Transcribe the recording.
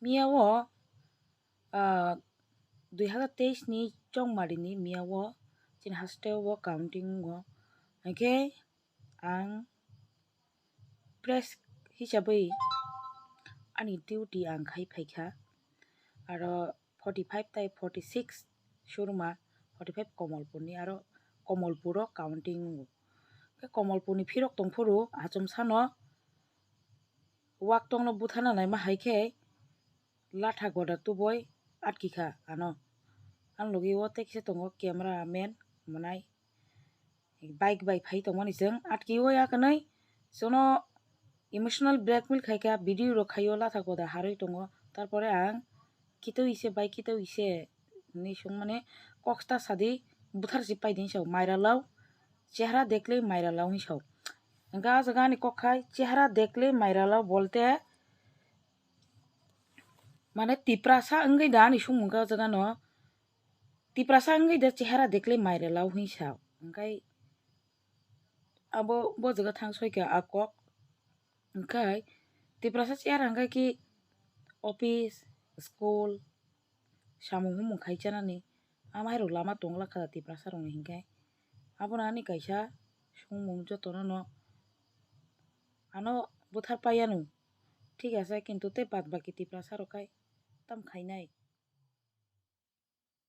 Miawo 2023 ni chongmari ni miawo chin hasteo counting wo oke ang press hisabai ani duty ang khai phaikha aro 45 tai 46 shuruma 45 Komolpur ni aro Komolpuro counting ke Komolpur ni phirok tongphuru achom sano wak tongno buthana nai ma haikhe latha goda tuboi atkikha ano ang logi o te kise tongo camera man manai bike bai phai tongmani jeng atki o yakanai sono emotional blackmail khaika video ro khayo latha goda haroi tongo tarpore ang kito ise bike kito ise ni sung mane koksta sadi Buthar si pai din saw maira law chehra dekle maira law hi saw ga jaga ni kokhai chehra dekle maira law bolte mane tiprasa angai da ni sung ga jaga no tiprasa angai da chehra dekle maira law hi saw angai abo bo jaga thang soi ka akok angai tiprasa chehra angai ki office school samung humung khai chana ni amai ro lama tongla kha tiprasa rong hingkai abona ni kaisa sungmung jotono no ano Buthar payanu ঠিক আছে কিন্তু তে বাদ বাকি তিপ্রাসা রকাই তাম খাইনাই